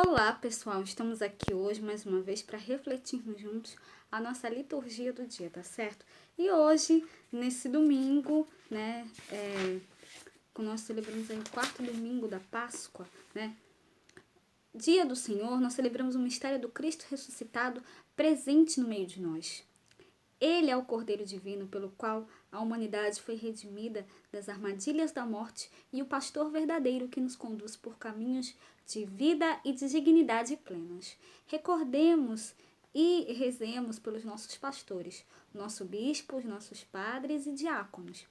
Olá, pessoal! Estamos aqui hoje mais uma vez para refletirmos juntos a nossa liturgia do dia, tá certo? E hoje, nesse domingo, que nós celebramos aí o quarto domingo da Páscoa, Dia do Senhor, nós celebramos o mistério do Cristo ressuscitado presente no meio de nós. Ele é o Cordeiro Divino pelo qual a humanidade foi redimida das armadilhas da morte e o pastor verdadeiro que nos conduz por caminhos de vida e de dignidade plenas. Recordemos e rezemos pelos nossos pastores, nosso bispo, os nossos padres e diáconos.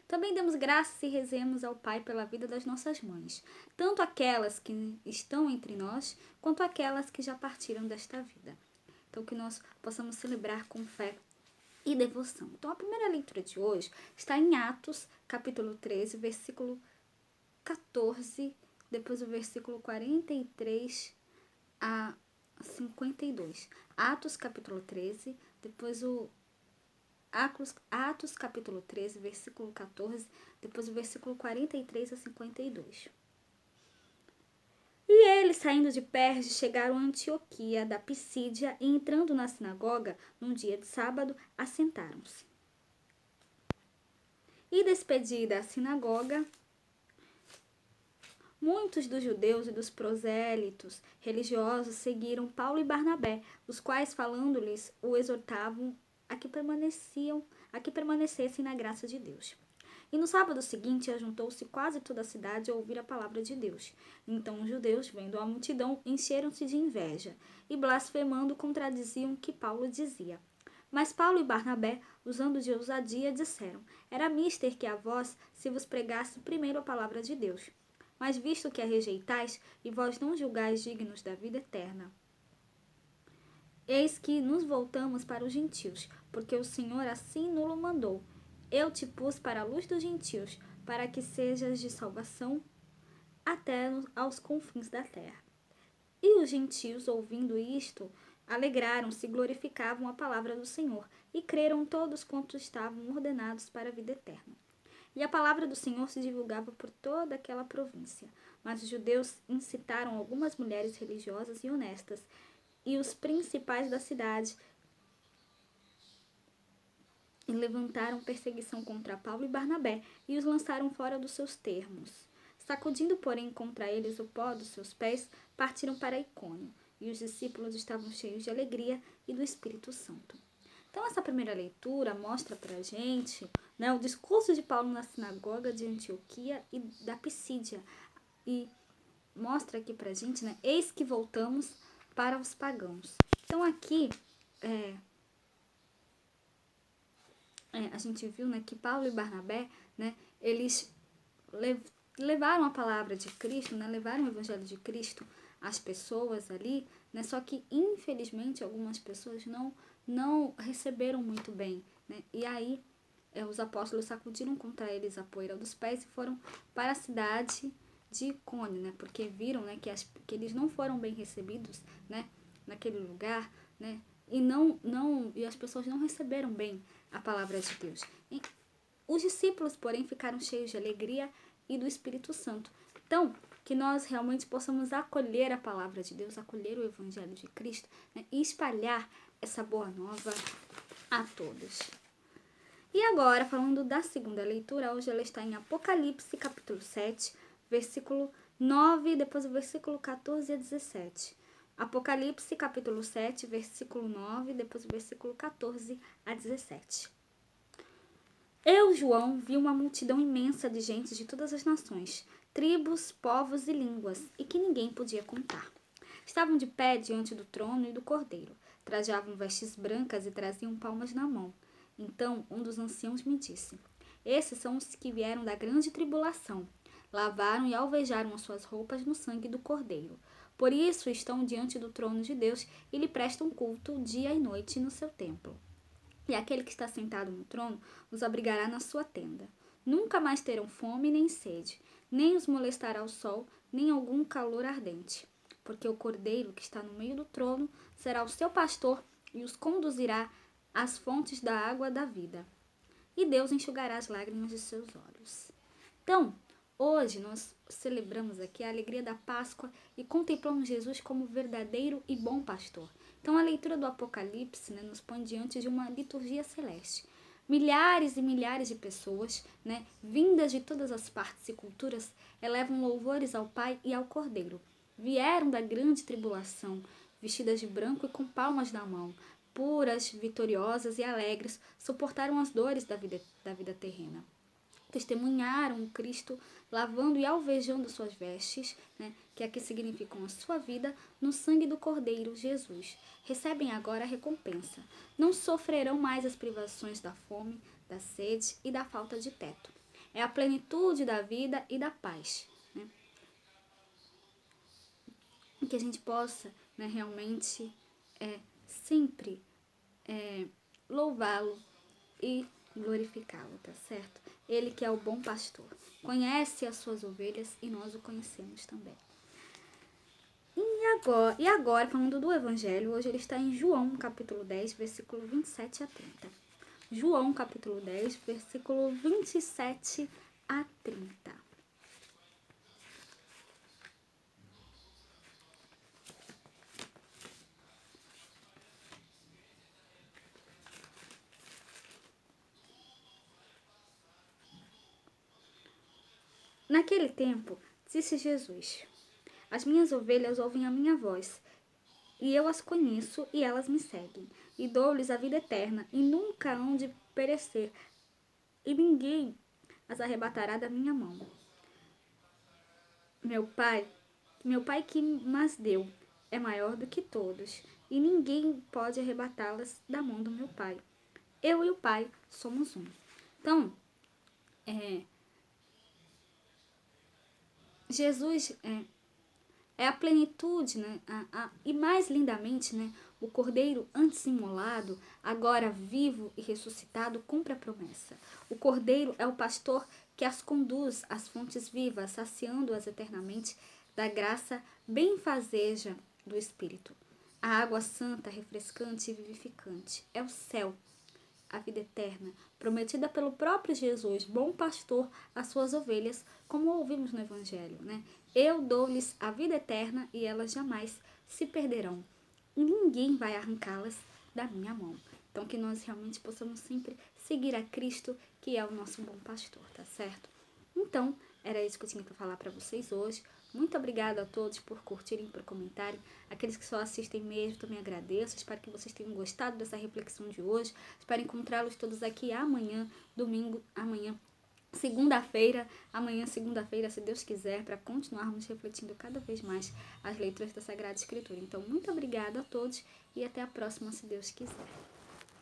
Também demos graças e rezemos ao Pai pela vida das nossas mães, tanto aquelas que estão entre nós, quanto aquelas que já partiram desta vida. Então, que nós possamos celebrar com fé e devoção. Então, a primeira leitura de hoje está em Atos, capítulo 13, versículo 14, depois o versículo 43 a 52. Atos, capítulo 13, depois o Atos, capítulo 13, versículo 14, depois o versículo 43 a 52. E eles, saindo de Perge, chegaram a Antioquia da Pisídia e, entrando na sinagoga, num dia de sábado, assentaram-se. E despedida a sinagoga, muitos dos judeus e dos prosélitos religiosos seguiram Paulo e Barnabé, os quais, falando-lhes, o exortavam a que permanecessem na graça de Deus. E no sábado seguinte ajuntou-se quase toda a cidade a ouvir a palavra de Deus. Então os judeus, vendo a multidão, encheram-se de inveja e, blasfemando, contradiziam o que Paulo dizia. Mas Paulo e Barnabé, usando de ousadia, disseram: Era mister que a vós se vos pregasse primeiro a palavra de Deus. Mas visto que a rejeitais, e vós não julgais dignos da vida eterna, eis que nos voltamos para os gentios, porque o Senhor assim nulo mandou. Eu te pus para a luz dos gentios, para que sejas de salvação até aos confins da terra. E os gentios, ouvindo isto, alegraram-se e glorificavam a palavra do Senhor, e creram todos quantos estavam ordenados para a vida eterna. E a palavra do Senhor se divulgava por toda aquela província. Mas os judeus incitaram algumas mulheres religiosas e honestas, e os principais da cidade, e levantaram perseguição contra Paulo e Barnabé, e os lançaram fora dos seus termos. Sacudindo, porém, contra eles o pó dos seus pés, partiram para Icônio, e os discípulos estavam cheios de alegria e do Espírito Santo. Então, essa primeira leitura mostra para a gente o discurso de Paulo na sinagoga de Antioquia e da Pisídia, e mostra aqui para a gente, eis que voltamos para os pagãos. Então, aqui, a gente viu que Paulo e Barnabé, eles levaram a palavra de Cristo, levaram o evangelho de Cristo às pessoas ali, só que infelizmente algumas pessoas não receberam muito bem, e aí os apóstolos sacudiram contra eles a poeira dos pés e foram para a cidade de Icônio, porque viram que eles não foram bem recebidos naquele lugar, e as pessoas não receberam bem a palavra de Deus. E os discípulos, porém, ficaram cheios de alegria e do Espírito Santo. Então, que nós realmente possamos acolher a palavra de Deus, acolher o Evangelho de Cristo, e espalhar essa boa nova a todos. E agora, falando da segunda leitura, hoje ela está em Apocalipse, capítulo 7, versículo 9, depois o versículo 14 a 17. Apocalipse, capítulo 7, versículo 9, depois o versículo 14 a 17. Eu, João, vi uma multidão imensa de gente de todas as nações, tribos, povos e línguas, e que ninguém podia contar. Estavam de pé diante do trono e do cordeiro, trajavam vestes brancas e traziam palmas na mão. Então um dos anciãos me disse: Esses são os que vieram da grande tribulação. Lavaram e alvejaram as suas roupas no sangue do cordeiro. Por isso estão diante do trono de Deus e lhe prestam culto dia e noite no seu templo. E aquele que está sentado no trono os abrigará na sua tenda. Nunca mais terão fome nem sede, nem os molestará o sol, nem algum calor ardente. Porque o cordeiro que está no meio do trono será o seu pastor e os conduzirá às fontes da água da vida. E Deus enxugará as lágrimas de seus olhos. Então, Hoje nós celebramos aqui a alegria da Páscoa e contemplamos Jesus como verdadeiro e bom pastor. Então a leitura do Apocalipse, né, nos põe diante de uma liturgia celeste. Milhares e milhares de pessoas, né, vindas de todas as partes e culturas, elevam louvores ao Pai e ao Cordeiro. Vieram da grande tribulação, vestidas de branco e com palmas na mão, puras, vitoriosas e alegres, suportaram as dores da vida terrena. Testemunharam o Cristo lavando e alvejando suas vestes, né, que aqui significam a sua vida, no sangue do Cordeiro Jesus. Recebem agora a recompensa. Não sofrerão mais as privações da fome, da sede e da falta de teto. É a plenitude da vida e da paz. Né? E que a gente possa, né, realmente sempre louvá-lo e glorificá-lo, tá certo? Ele que é o bom pastor, conhece as suas ovelhas e nós o conhecemos também. E agora, falando do Evangelho, hoje ele está em João, capítulo 10, versículo 27 a 30. João, capítulo 10, versículo 27 a 30. Naquele tempo, disse Jesus: As minhas ovelhas ouvem a minha voz, e eu as conheço e elas me seguem, e dou-lhes a vida eterna, e nunca hão de perecer, e ninguém as arrebatará da minha mão. Meu pai que mas deu, é maior do que todos, e ninguém pode arrebatá-las da mão do meu pai. Eu e o pai somos um. Então, Jesus é a plenitude, né? E mais lindamente, né? O Cordeiro antes imolado, agora vivo e ressuscitado, cumpre a promessa. O Cordeiro é o pastor que as conduz às fontes vivas, saciando-as eternamente da graça benfazeja do Espírito. A água santa, refrescante e vivificante é o céu, a vida eterna, prometida pelo próprio Jesus, bom pastor, às suas ovelhas, como ouvimos no Evangelho, né? Eu dou-lhes a vida eterna e elas jamais se perderão. E ninguém vai arrancá-las da minha mão. Então, que nós realmente possamos sempre seguir a Cristo, que é o nosso bom pastor, tá certo? Então, era isso que eu tinha para falar para vocês hoje. Muito obrigada a todos por curtirem, por comentarem. Aqueles que só assistem mesmo, também agradeço. Espero que vocês tenham gostado dessa reflexão de hoje. Espero encontrá-los todos aqui amanhã, segunda-feira, se Deus quiser, para continuarmos refletindo cada vez mais as leituras da Sagrada Escritura. Então, muito obrigada a todos e até a próxima, se Deus quiser.